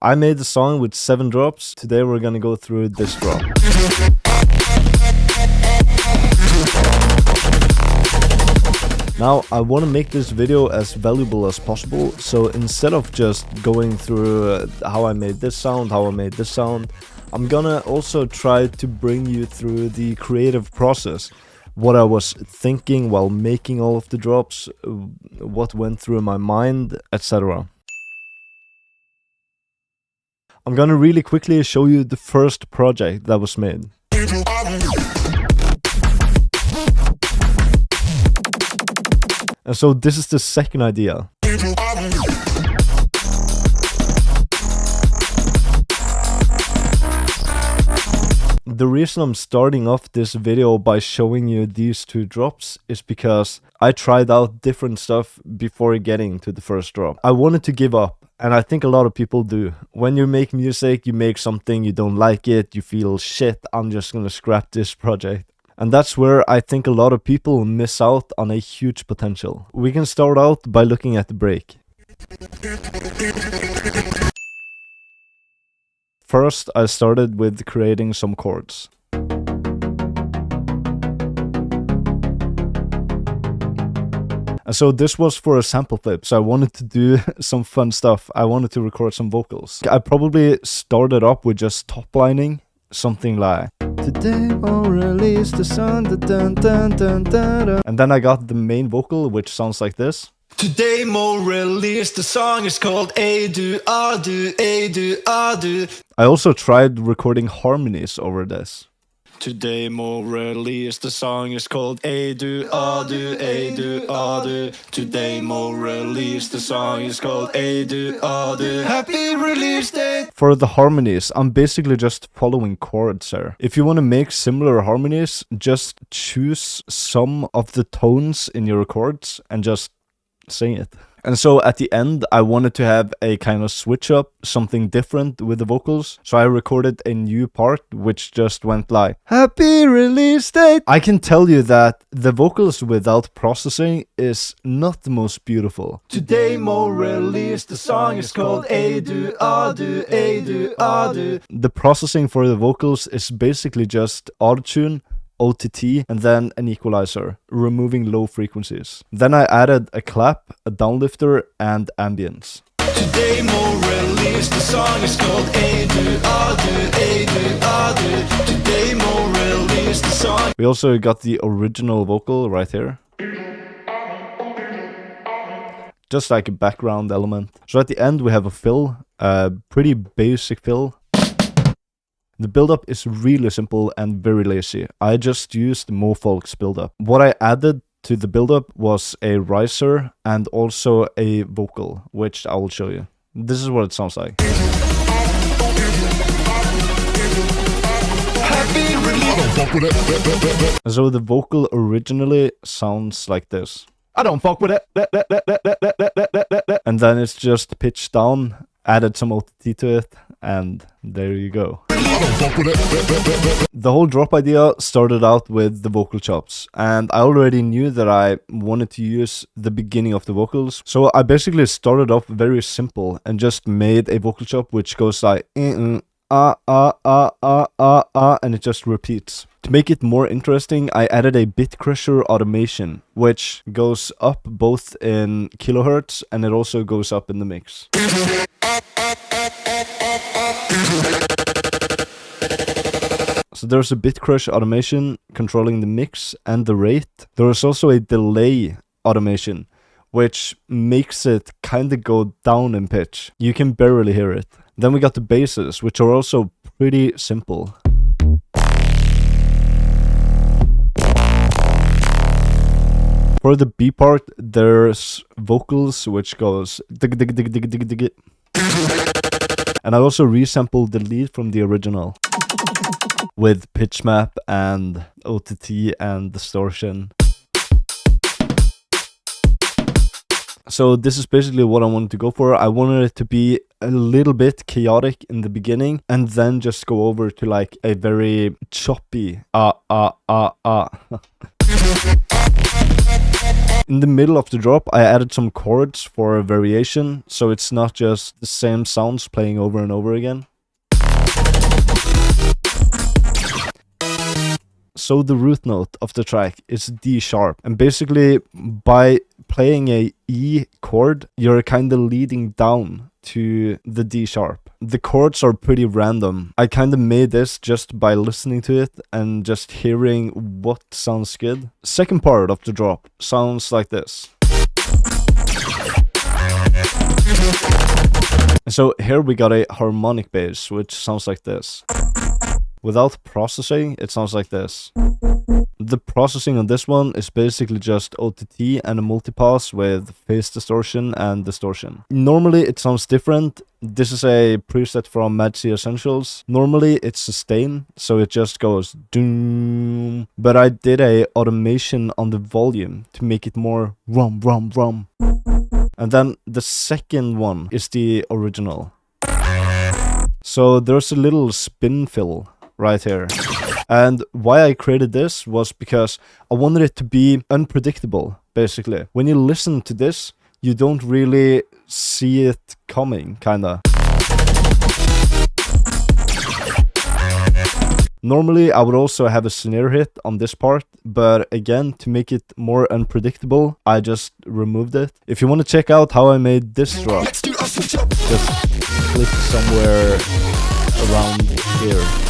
I made the song with 7 drops. Today we're gonna go through this drop. Now, I want to make this video as valuable as possible, so instead of just going through how I made this sound, I'm gonna also try to bring you through the creative process. What I was thinking while making all of the drops, what went through my mind, etc. I'm gonna really quickly show you the first project that was made. And so this is the second idea. The reason I'm starting off this video by showing you these 2 drops is because I tried out different stuff before getting to the first drop. I wanted to give up, and I think a lot of people do. When you make music, you make something, you don't like it, you feel shit, I'm just gonna scrap this project. And that's where I think a lot of people miss out on a huge potential. We can start out by looking at the break. First, I started with creating some chords. And so this was for a sample flip, so I wanted to do some fun stuff. I wanted to record some vocals. I probably started up with just top lining, something like today I'll release the sun, dun, dun, dun, dun, dun. And then I got the main vocal, which sounds like this. Today Mo released the song, is called A do ah do A do ah do. I also tried recording harmonies over this. Today Mo released the song, is called A do ah do A do ah do. Today Mo released the song, is called A do ah do. Happy release date. For the harmonies, I'm basically just following chords here. If you want to make similar harmonies, just choose some of the tones in your chords and just sing it. And so at the end, I wanted to have a kind of switch up, something different with the vocals. So I recorded a new part, which just went like, happy release date. I can tell you that the vocals without processing is not the most beautiful. Today Mo released the song, is called A do ah do A do ah do. The processing for the vocals is basically just autotune, OTT, and then an equalizer, removing low frequencies. Then I added a clap, a downlifter, and ambience. Today Mo released the song, is called A do ah do A do ah do. Today Mo released the song. We also got the original vocal right here. Just like a background element. So at the end we have a fill, a pretty basic fill. The build-up is really simple and very lazy. I just used MoFolk's build-up. What I added to the build-up was a riser and also a vocal, which I will show you. This is what it sounds like. So the vocal originally sounds like this. I don't fuck with it. And then it's just pitched down, added some OTT to it, and there you go. The whole drop idea started out with the vocal chops, and I already knew that I wanted to use the beginning of the vocals. So I basically started off very simple and just made a vocal chop which goes like and it just repeats. To make it more interesting, I added a bit crusher automation, which goes up both in kilohertz and it also goes up in the mix. So there's a bit crush automation controlling the mix and the rate. There is also a delay automation, which makes it kind of go down in pitch. You can barely hear it. Then we got the basses, which are also pretty simple. For the B part, there's vocals, which goes dig dig dig dig dig dig. And I also resampled the lead from the original with pitch map and OTT and distortion. So this is basically what I wanted to go for. I wanted it to be a little bit chaotic in the beginning and then just go over to like a very choppy In the middle of the drop, I added some chords for variation, so it's not just the same sounds playing over and over again. So the root note of the track is D sharp, and basically by playing a E chord, you're kind of leading down to the D sharp. The chords are pretty random. I kind of made this just by listening to it and just hearing what sounds good. Second part of the drop sounds like this. So here we got a harmonic bass, which sounds like this. Without processing, it sounds like this. The processing on this one is basically just OTT and a multipass with phase distortion and distortion. Normally it sounds different. This is a preset from Mad C Essentials. Normally it's sustain, so it just goes doom. But I did a automation on the volume to make it more rum rum rum. And then the second one is the original. So there's a little spin fill right here. And why I created this was because I wanted it to be unpredictable, basically. When you listen to this, you don't really see it coming, kinda. Normally, I would also have a snare hit on this part, but again, to make it more unpredictable, I just removed it. If you want to check out how I made this drop, just click somewhere around here.